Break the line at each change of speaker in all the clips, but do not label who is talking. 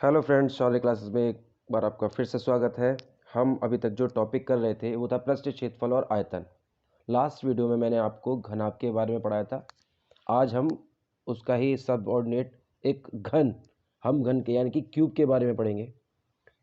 Hello friends, online classes में एक बार आपका फिर से स्वागत है। हम अभी तक जो टॉपिक कर रहे थे वो था पृष्ठ क्षेत्रफल और आयतन। लास्ट वीडियो में मैंने आपको घनाभ के बारे में पढ़ाया था। आज हम उसका ही सबऑर्डिनेट एक हम घन के यानी कि क्यूब के बारे में पढ़ेंगे।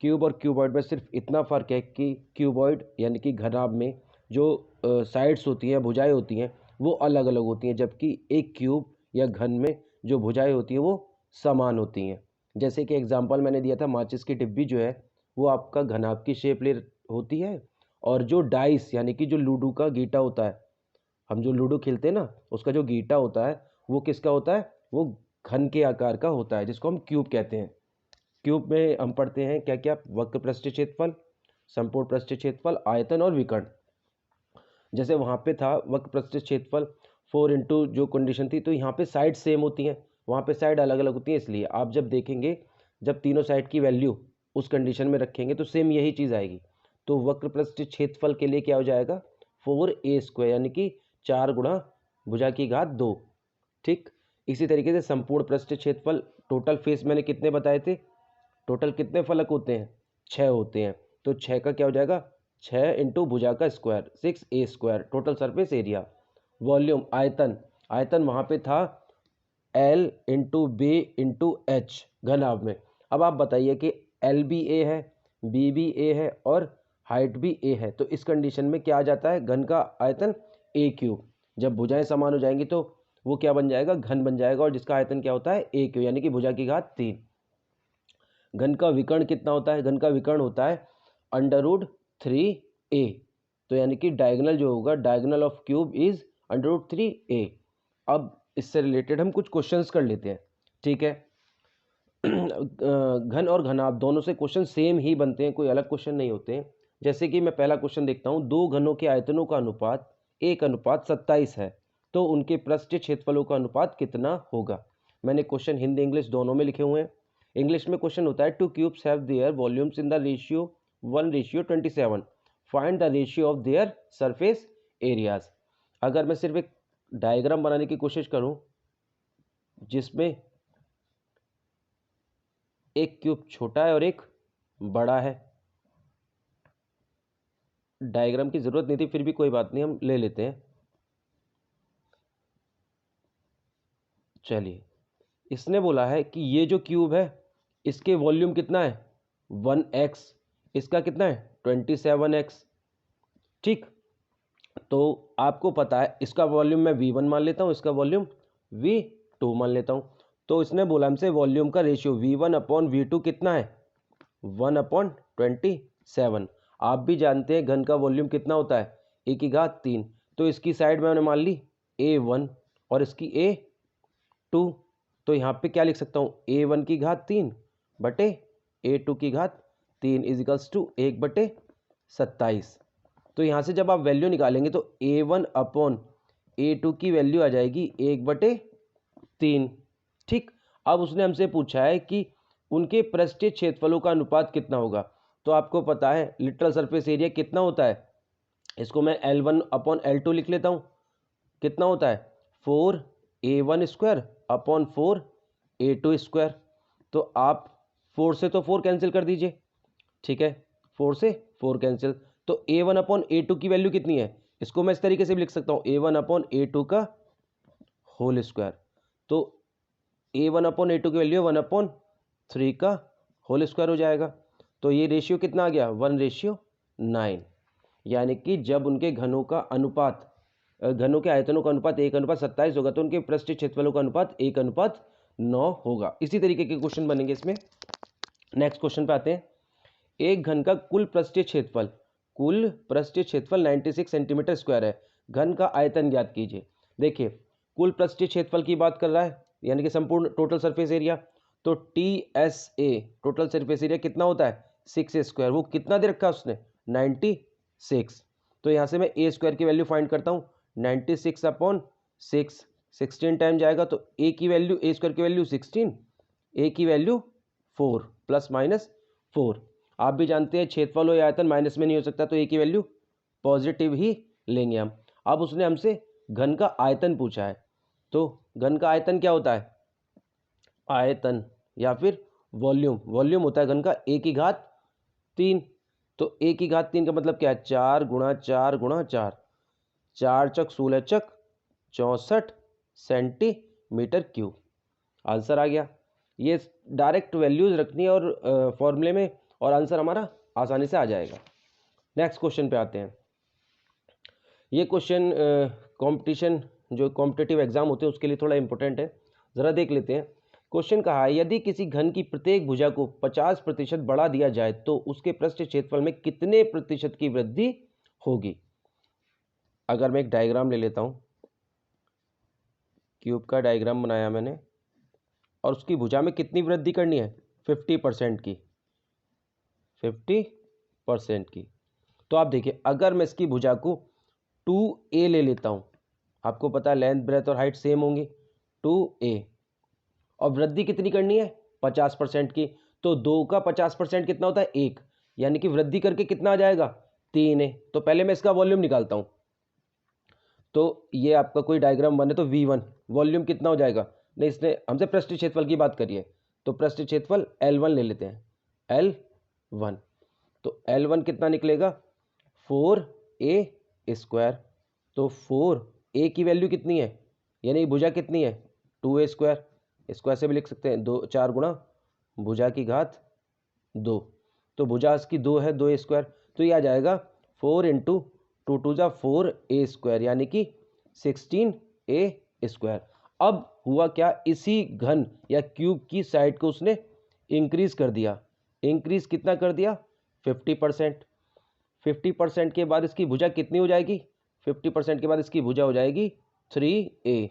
क्यूब और क्यूबॉइड में सिर्फ इतना फ़र्क है कि क्यूबॉइड यानी कि घनाभ में जो साइड्स होती हैं, भुजाएं होती हैं, वो अलग अलग होती हैं, जबकि एक क्यूब या घन में जो भुजाएं होती हैं वो समान होती हैं। जैसे कि एग्जांपल मैंने दिया था, माचिस की डिब्बी जो है वो आपका घनाभ की शेप ले होती है, और जो डाइस यानी कि जो लूडो का गीटा होता है, हम जो लूडो खेलते हैं ना, उसका जो गीटा होता है वो किसका होता है? वो घन के आकार का होता है, जिसको हम क्यूब कहते हैं। क्यूब में हम पढ़ते हैं क्या क्या? वक्र पृष्ठ क्षेत्रफल, संपूर्ण पृष्ठ क्षेत्रफल, आयतन और विकर्ण। जैसे वहाँ पे था वक्र पृष्ठ क्षेत्रफल 4 जो कंडीशन थी, तो यहाँ पे साइड सेम होती हैं, वहाँ पे साइड अलग अलग होती हैं। इसलिए आप जब देखेंगे, जब तीनों साइड की वैल्यू उस कंडीशन में रखेंगे तो सेम यही चीज़ आएगी। तो वक्र पृष्ठ क्षेत्रफल के लिए क्या हो जाएगा? 4a² यानी कि 4 गुणा भुजा की घात 2। ठीक, इसी तरीके से संपूर्ण पृष्ठ क्षेत्रफल, टोटल फेस मैंने कितने बताए थे? टोटल कितने फलक होते हैं? 6 होते हैं। तो 6 का क्या हो जाएगा? 6 इंटू भुजा का square, 6a², total surface area. Volume, आयतन, आयतन वहाँ पे था L into B into H घनाभ में। अब आप बताइए कि L भी A है, B भी A है और हाइट भी A है, तो इस कंडीशन में क्या आ जाता है? घन का आयतन a³। जब भुजाएं समान हो जाएंगी तो वो क्या बन जाएगा? घन बन जाएगा, और जिसका आयतन क्या होता है? a³ यानी कि भुजा की घात 3। घन का विकर्ण कितना होता है? घन का विकर्ण होता है √3a। तो यानी कि डायगोनल जो होगा, diagonal of cube is √3a। अब इससे रिलेटेड हम कुछ क्वेश्चंस कर लेते हैं, ठीक है? घन और घनाभ दोनों से क्वेश्चन सेम ही बनते हैं, कोई अलग क्वेश्चन नहीं होते हैं। जैसे कि मैं पहला क्वेश्चन देखता हूँ, दो घनों के आयतनों का अनुपात 1:27 है, तो उनके पृष्ठ क्षेत्रफलों का अनुपात कितना होगा? मैंने क्वेश्चन हिंदी इंग्लिश दोनों में लिखे हुए हैं। इंग्लिश में क्वेश्चन होता है, to cubes have their volumes in the ratio 1:27, find the ratio of their surface areas. अगर मैं सिर्फ एक डायग्राम बनाने की कोशिश करूं जिसमें एक क्यूब छोटा है और एक बड़ा है, डायग्राम की जरूरत नहीं थी, फिर भी कोई बात नहीं, हम ले लेते हैं। चलिए, इसने बोला है कि ये जो क्यूब है इसके वॉल्यूम कितना है? 1x, इसका कितना है? 27x। ठीक, तो आपको पता है इसका वॉल्यूम मैं v1 मान लेता हूँ, इसका वॉल्यूम v2 मान लेता हूँ। तो इसने बोला हमसे वॉल्यूम का रेशियो v1/v2 कितना है? 1/27। आप भी जानते हैं घन का वॉल्यूम कितना होता है? a³। तो इसकी साइड मैंने मान ली a1 और इसकी a2। तो यहाँ पे क्या लिख सकता हूँ? a1 की घात 3 बटे a2 की घात 3 इजिकल्स टू 1/27। तो यहाँ से जब आप वैल्यू निकालेंगे तो a1/a2 की वैल्यू आ जाएगी 1/3। ठीक, अब उसने हमसे पूछा है कि उनके पृष्ठीय क्षेत्रफलों का अनुपात कितना होगा। तो आपको पता है लिटरल सरफेस एरिया कितना होता है? इसको मैं L1/L2 लिख लेता हूँ। कितना होता है? 4a1² / 4a2²। तो आप 4 से तो 4 कैंसिल कर दीजिए, ठीक है? 4 से 4 कैंसिल, तो a1/a2 की वैल्यू कितनी है? इसको मैं इस तरीके से भी लिख सकता हूँ, a1/a2 का होल स्क्वायर। तो a1/a2 की वैल्यू 1/3 का होल स्क्वायर हो जाएगा। तो ये रेशियो कितना आ गया? 1:9। यानी कि जब उनके घनों का अनुपात, घनों के आयतनों का अनुपात 1:27 होगा, तो उनके पृष्ठीय क्षेत्रफलों का अनुपात 1:9 होगा। इसी तरीके के क्वेश्चन बनेंगे इसमें। नेक्स्ट क्वेश्चन पे आते हैं। एक घन का कुल पृष्ठीय क्षेत्रफल 96 सेंटीमीटर स्क्वायर है, घन का आयतन ज्ञात कीजिए। देखिए, कुल पृष्ठीय क्षेत्रफल की बात कर रहा है, यानी कि संपूर्ण टोटल सरफेस एरिया। तो TSA टोटल सरफेस एरिया कितना होता है? 6a²। वो कितना दे रखा है उसने? 96। तो यहाँ से मैं a² की वैल्यू फाइंड करता हूँ। 96/6 16 टाइम जाएगा, तो a की वैल्यू, a² की वैल्यू 16, a की वैल्यू 4 ± 4। आप भी जानते हैं क्षेत्रफल हो या आयतन माइनस में नहीं हो सकता, तो a की वैल्यू पॉजिटिव ही लेंगे हम। अब उसने हमसे घन का आयतन पूछा है, तो घन का आयतन क्या होता है? आयतन या फिर वॉल्यूम, वॉल्यूम होता है घन का ए की घात 3। तो ए की घात 3 का मतलब क्या है, 4 गुणा 4 गुणा 4, 4 चक 16 चक 64 सेंटीमीटर क्यूब। आंसर आ गया। ये डायरेक्ट वैल्यूज रखनी है और फॉर्मूले में, और आंसर हमारा आसानी से आ जाएगा। नेक्स्ट क्वेश्चन पे आते हैं। ये क्वेश्चन कंपटीशन, जो कॉम्पिटिटिव एग्जाम होते हैं उसके लिए थोड़ा इंपॉर्टेंट है, ज़रा देख लेते हैं। क्वेश्चन कहा है, यदि किसी घन की प्रत्येक भुजा को 50% बढ़ा दिया जाए तो उसके पृष्ठ क्षेत्रफल में कितने प्रतिशत की वृद्धि होगी। अगर मैं एक डायग्राम ले लेता हूँ, क्यूब का डायग्राम बनाया मैंने, और उसकी भुजा में कितनी वृद्धि करनी है, 50% की, 50% की। तो आप देखिए, अगर मैं इसकी भुजा को 2a ले लेता हूँ, आपको पता है लेंथ ब्रेथ और हाइट सेम होंगी, 2a, और वृद्धि कितनी करनी है, 50% की। तो 2 का 50% कितना होता है, 1, यानी कि वृद्धि करके कितना आ जाएगा, 3a। तो पहले मैं इसका वॉल्यूम निकालता हूँ। तो ये आपका कोई डायग्राम बने तो V1 वॉल्यूम कितना हो जाएगा, नहीं इसने हमसे पृष्ठ क्षेत्रफल की बात करी है, तो पृष्ठ क्षेत्रफल L1 ले लेते हैं, L1। तो L1 कितना निकलेगा, 4a²। तो 4a की वैल्यू कितनी है, यानी भुजा कितनी है, 2a²। इसको ऐसे भी लिख सकते हैं, 2 4 गुणा भुजा की घात 2। तो भुजा इसकी 2 है, 2a²। तो ये आ जाएगा 4 इंटू 2 2 जा 4a², यानी कि 16a²। अब हुआ क्या, इसी घन या क्यूब की साइड को उसने इंक्रीज कर दिया। इंक्रीज कितना कर दिया, 50%। 50% के बाद इसकी भुजा कितनी हो जाएगी, 50% के बाद इसकी भुजा हो जाएगी 3a।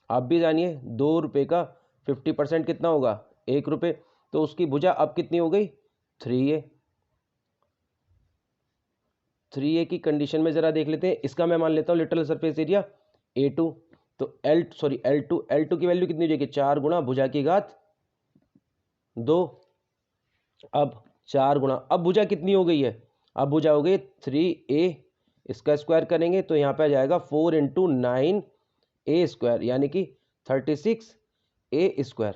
आप भी जानिए 2 रुपये का 50% कितना होगा, 1 रुपये। तो उसकी भुजा अब कितनी हो गई, 3a। 3a की कंडीशन में ज़रा देख लेते हैं, इसका मैं मान लेता हूँ लिटरल सरफेस एरिया a2। तो L2 की वैल्यू कितनी हो जाएगी, 4 गुणा भुजा की घात 2। अब 4 गुणा, अब भुजा कितनी हो गई है, अब भुजा हो गई 3a। इसका स्क्वायर करेंगे तो यहाँ पे आ जाएगा 4 इंटू 9a², यानी कि 36a²।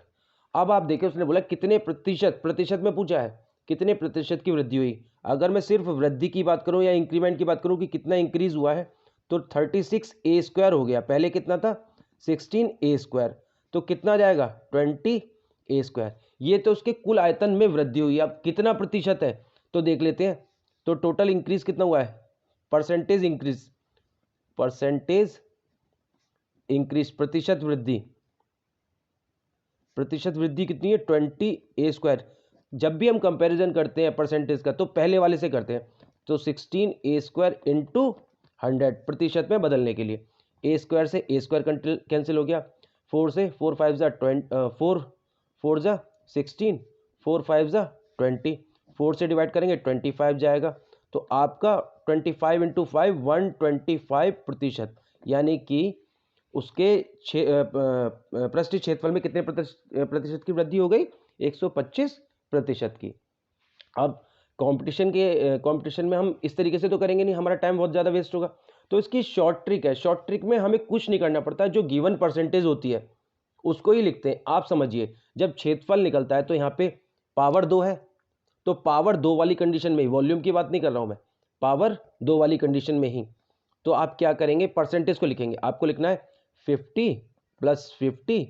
अब आप देखिए, उसने बोला कितने प्रतिशत, प्रतिशत में पूछा है कितने प्रतिशत की वृद्धि हुई। अगर मैं सिर्फ वृद्धि की बात करूं या इंक्रीमेंट की बात करूं कि कितना इंक्रीज हुआ है, तो 36a² हो गया, पहले कितना था, 16a²। तो कितना जाएगा, 20a²। ये तो उसके कुल आयतन में वृद्धि हुई। अब कितना प्रतिशत है तो देख लेते हैं। तो टोटल इंक्रीज कितना हुआ है, परसेंटेज इंक्रीज, परसेंटेज इंक्रीज, प्रतिशत वृद्धि, प्रतिशत वृद्धि कितनी है, 20a²। जब भी हम कंपैरिजन करते हैं परसेंटेज का तो पहले वाले से करते हैं। तो 16a² इंटू 100 प्रतिशत में बदलने के लिए, a² से a² कैंसिल हो गया, 4 से 4 5 जा 4 4 जा 16, 4 5 जा 20, 4 से डिवाइड करेंगे 25 जाएगा। तो आपका 25 इंटू 5 125%, यानी कि उसके पृष्ठीय क्षेत्रफल में कितने प्रतिशत की वृद्धि हो गई, 125% की। अब कंपटीशन में हम इस तरीके से तो करेंगे नहीं, हमारा टाइम बहुत ज़्यादा वेस्ट होगा। तो इसकी शॉर्ट ट्रिक है, शॉर्ट ट्रिक में हमें कुछ नहीं करना पड़ता, जो गिवन परसेंटेज होती है उसको ही लिखते हैं। आप समझिए, जब क्षेत्रफल निकलता है तो यहाँ पे पावर 2 है, तो पावर 2 वाली कंडीशन में ही, वॉल्यूम की बात नहीं कर रहा हूँ मैं, पावर 2 वाली कंडीशन में ही, तो आप क्या करेंगे, परसेंटेज को लिखेंगे। आपको लिखना है 50 प्लस 50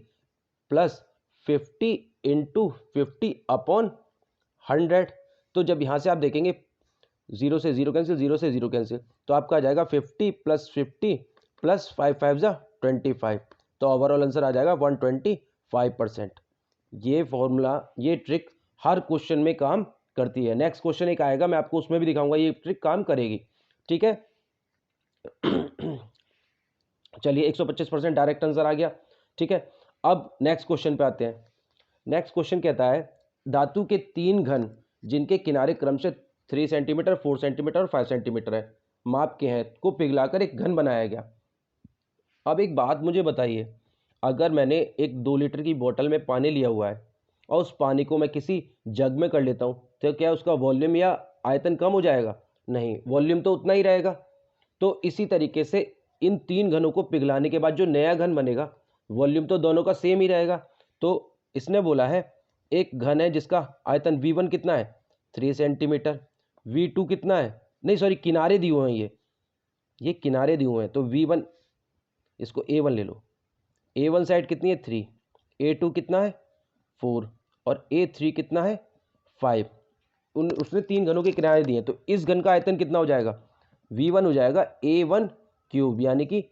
प्लस 50 इंटू 50 अपॉन 100। तो जब यहाँ से आप देखेंगे 0 से 0 कैंसिल, 0 से 0 कैंसिल, तो आपका आ जाएगा 50 प्लस 50 प्लस 5 5 जा 25। तो ओवरऑल आंसर आ जाएगा 125%। ये फॉर्मूला, ये ट्रिक हर क्वेश्चन में काम करती है। नेक्स्ट क्वेश्चन एक आएगा, मैं आपको उसमें भी दिखाऊंगा ये ट्रिक काम करेगी, ठीक है। चलिए 125% डायरेक्ट आंसर आ गया, ठीक है। अब नेक्स्ट क्वेश्चन पे आते हैं। नेक्स्ट क्वेश्चन कहता है, धातु के 3 घन जिनके किनारे क्रमशः 3 सेंटीमीटर, 4 सेंटीमीटर और 5 सेंटीमीटर है, माप के हैं, को पिघलाकर एक घन बनाया गया। अब एक बात मुझे बताइए, अगर मैंने एक 2 लीटर की बोतल में पानी लिया हुआ है और उस पानी को मैं किसी जग में कर लेता हूँ, तो क्या उसका वॉल्यूम या आयतन कम हो जाएगा, नहीं, वॉल्यूम तो उतना ही रहेगा। तो इसी तरीके से इन 3 घनों को पिघलाने के बाद जो नया घन बनेगा, वॉल्यूम तो दोनों का सेम ही रहेगा। तो इसने बोला है एक घन है जिसका आयतन V1 कितना है 3 सेंटीमीटर, V2 कितना है, नहीं सॉरी किनारे दिए हुए हैं, ये किनारे दिए हुए हैं, तो V1 इसको A1 ले लो, A1 साइड कितनी है 3, A2 कितना है 4 और A3 कितना है 5। उसने 3 घनों के किनारे दिए, तो इस घन का आयतन कितना हो जाएगा V1 हो जाएगा A1 क्यूब यानी कि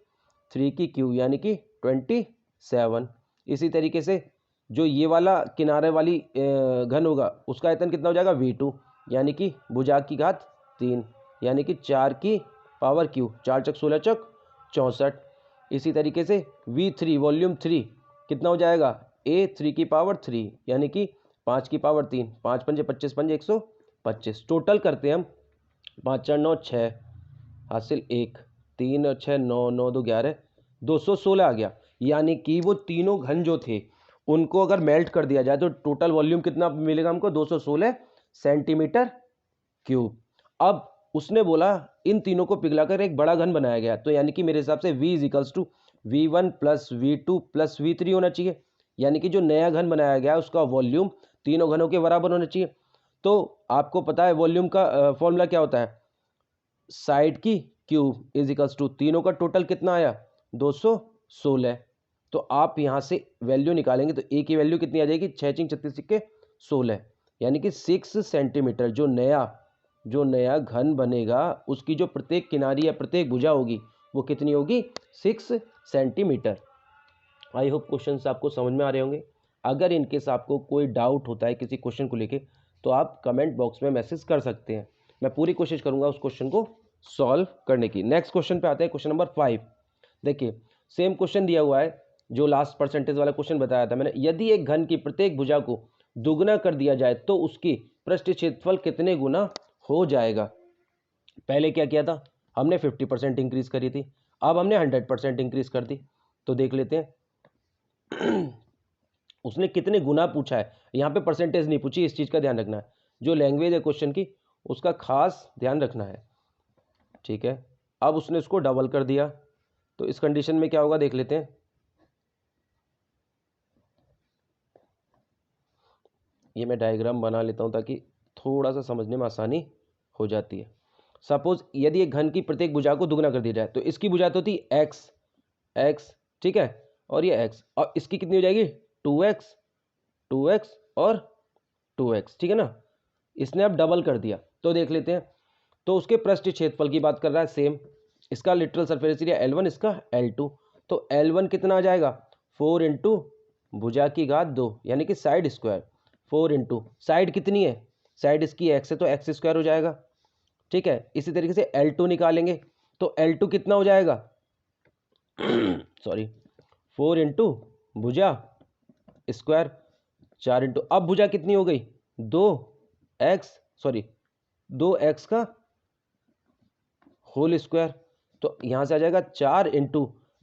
3 की क्यूब यानी कि 27। इसी तरीके से जो ये वाला किनारे वाली घन होगा उसका आयतन कितना हो जाएगा V2 यानी कि भुजाक की घात 3 यानी कि 4 की पावर क्यूब, 4 चक 16 चक 64। इसी तरीके से V3 वॉल्यूम 3 कितना हो जाएगा A3 की पावर 3 यानी कि 5 की पावर 3, 5 पंजे 25 पंजे 125। टोटल करते हैं हम 5 4 9 6 हासिल 1 3 और 6 9 9 2 11 216 आ गया। यानी कि वो तीनों घन जो थे उनको अगर मेल्ट कर दिया जाए तो टोटल वॉल्यूम कितना मिलेगा हमको 216 सेंटीमीटर क्यूब। अब उसने बोला इन तीनों को पिघलाकर एक बड़ा घन बनाया गया, तो यानी कि मेरे हिसाब से V = V1 + V2 + V3 होना चाहिए, यानी कि जो नया घन बनाया गया उसका वॉल्यूम तीनों घनों के बराबर होना चाहिए। तो आपको पता है वॉल्यूम का फॉर्मूला क्या होता है, साइड की क्यूब = तीनों का टोटल कितना आया 216। तो आप यहाँ से वैल्यू निकालेंगे तो ए की वैल्यू कितनी आ जाएगी 6 × 36 = 16 यानी कि 6 सेंटीमीटर। जो नया घन बनेगा उसकी जो प्रत्येक किनारी या प्रत्येक भुजा होगी वो कितनी होगी 6 सेंटीमीटर। आई होप क्वेश्चन आपको समझ में आ रहे होंगे। अगर इनकेस आपको कोई डाउट होता है किसी क्वेश्चन को लेके तो आप कमेंट बॉक्स में मैसेज कर सकते हैं, मैं पूरी कोशिश करूंगा उस क्वेश्चन को सॉल्व करने की। नेक्स्ट क्वेश्चन पे आते हैं, क्वेश्चन नंबर 5। देखिए सेम क्वेश्चन दिया हुआ है जो लास्ट परसेंटेज वाला क्वेश्चन बताया था मैंने। यदि एक घन की प्रत्येक भुजा को दुगना कर दिया जाए तो उसकी पृष्ठ क्षेत्रफल कितने गुना हो जाएगा। पहले क्या किया था हमने 50% इंक्रीज करी थी, अब हमने 100% इंक्रीज कर दी। तो देख लेते हैं उसने कितने गुना पूछा है, यहाँ पे परसेंटेज नहीं पूछी, इस चीज़ का ध्यान रखना है। जो लैंग्वेज है क्वेश्चन की उसका खास ध्यान रखना है, ठीक है। अब उसने उसको डबल कर दिया तो इस कंडीशन में क्या होगा देख लेते हैं। ये मैं डायग्राम बना लेता हूँ ताकि थोड़ा सा समझने में आसानी हो जाती है। सपोज यदि एक घन की प्रत्येक भुजा को दुगना कर दिया जाए तो इसकी भुजा तो थी x, ठीक है, और ये x, और इसकी कितनी हो जाएगी 2x और 2x, ठीक है ना। इसने अब डबल कर दिया तो देख लेते हैं। तो उसके पृष्ठ क्षेत्रफल की बात कर रहा है सेम, इसका लिटरल सरफेस एरिया L1, इसका L2। तो L1 कितना आ जाएगा 4 × भुजा की घात 2 यानी कि साइड स्क्वायर, 4 × साइड कितनी है, साइड इसकी x है तो x² हो जाएगा, ठीक है। इसी तरीके से L2 निकालेंगे तो L2 कितना हो जाएगा सॉरी 4 × भुजा स्क्वायर 4 × अब भुजा कितनी हो गई 2x का होल स्क्वायर, तो यहाँ से आ जाएगा 4 ×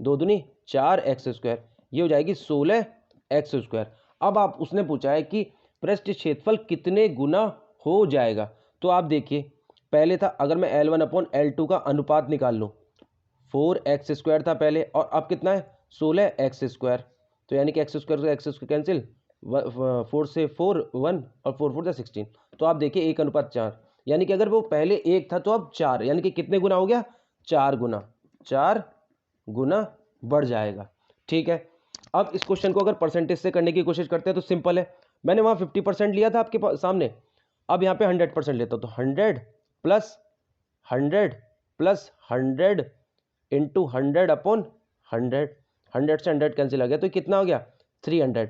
2 दूनी 4x², ये हो जाएगी 16x²। अब आप उसने पूछा है कि पृष्ठ क्षेत्रफल कितने गुना हो जाएगा। तो आप देखिए पहले था, अगर मैं L1/L2 का अनुपात निकाल लूँ 4x² था पहले और अब कितना है 16x², तो यानी कि x² से x² कैंसिल, 4 से 4 1 और 4 4 16। तो आप देखिए 1:4, यानी कि अगर वो पहले 1 था तो अब 4, यानी कि कितने गुना हो गया 4 गुना बढ़ जाएगा, ठीक है। अब इस क्वेश्चन को अगर परसेंटेज से करने की कोशिश करते हैं तो सिंपल है, मैंने वहाँ 50% लिया था आपके सामने, अब यहाँ पे 100% लेता हूँ तो 100 + 100 + 100 × 100/100, 100 से 100 कैंसिल आ गया तो कितना हो गया 300।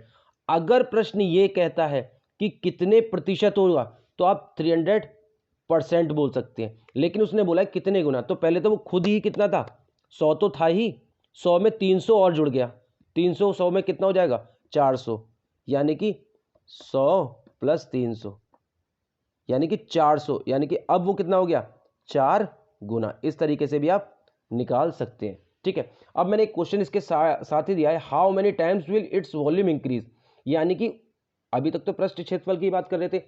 अगर प्रश्न ये कहता है कि कितने प्रतिशत होगा तो आप 300% बोल सकते हैं, लेकिन उसने बोला कितने गुना, तो पहले तो वो खुद ही कितना था 100 तो था ही, 100 में 300 और जुड़ गया, 300 100 में कितना हो जाएगा 400, यानी कि 100 + 300 यानी कि 400, यानी कि अब वो कितना हो गया 4 गुना। इस तरीके से भी आप निकाल सकते हैं, ठीक है। अब मैंने एक क्वेश्चन इसके साथ ही दिया है, how many times will its volume increase, यानी कि अभी तक तो पृष्ठ क्षेत्रफल की बात कर रहे थे,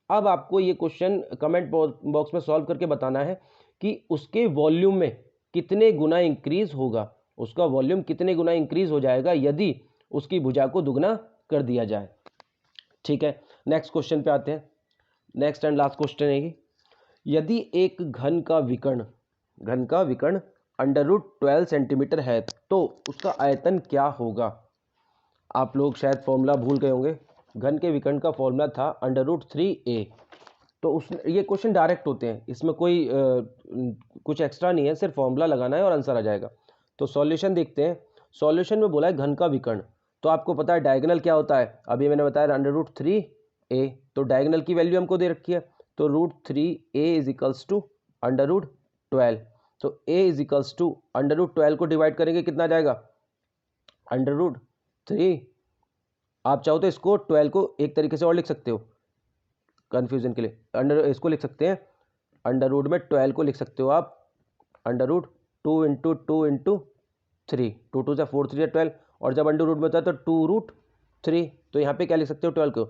अब आपको ये क्वेश्चन कमेंट बॉक्स में सॉल्व करके बताना है कि उसके वॉल्यूम में कितने गुना इंक्रीज होगा, उसका वॉल्यूम कितने गुना इंक्रीज हो जाएगा यदि उसकी भुजा को दुगना कर दिया जाए, ठीक है। नेक्स्ट क्वेश्चन पे आते हैं। नेक्स्ट एंड लास्ट क्वेश्चन है ये, यदि एक घन का विकर्ण √12 सेंटीमीटर है तो उसका आयतन क्या होगा। आप लोग शायद फॉर्मूला भूल गए होंगे। घन के विकर्ण का फॉर्मूला था √3a। तो उस ये क्वेश्चन डायरेक्ट होते हैं, इसमें कोई कुछ एक्स्ट्रा नहीं है, सिर्फ फॉर्मूला लगाना है और आंसर आ जाएगा। तो सॉल्यूशन देखते हैं। सॉल्यूशन में बोला है घन का विकर्ण, तो आपको पता है डायगोनल क्या होता है, अभी मैंने बताया √3a। तो डायगोनल की वैल्यू हमको दे रखी है, तो √3a इज इक्वल्स टू √12। तो a इज इक्वल्स टू √12 को डिवाइड करेंगे कितना जाएगा, √3। आप चाहो तो इसको 12 को एक तरीके से और लिख सकते हो कंफ्यूजन के लिए, इसको लिख सकते हैं अंडर रूट में 12 को लिख सकते हो आप √2 × 2 × 3, 2 2 से 4 3 12, और जब अंडर रूट में होता है तो 2√3। तो यहाँ पे क्या लिख सकते हो 12 को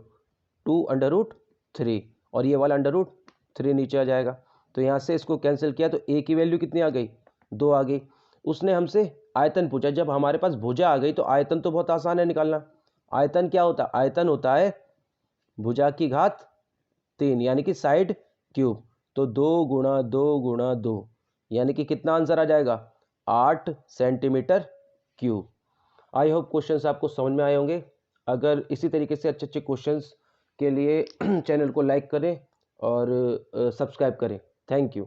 2√3, और ये वाला √3 नीचे आ जाएगा। तो यहाँ से इसको कैंसिल किया तो a की वैल्यू कितनी आ गई, 2 आ गई। उसने हमसे आयतन पूछा, जब हमारे पास भुजा आ गई तो आयतन तो बहुत आसान है निकालना। आयतन क्या होता है, आयतन होता है भुजा की घात 3 यानी कि साइड क्यूब। तो 2 × 2 × 2 यानी कि कितना आंसर आ जाएगा, 8 centimetre cube. I hope questions आपको समझ में आए होंगे। अगर इसी तरीके से अच्छे अच्छे क्वेश्चंस के लिए चैनल को लाइक करें और सब्सक्राइब करें। Thank you.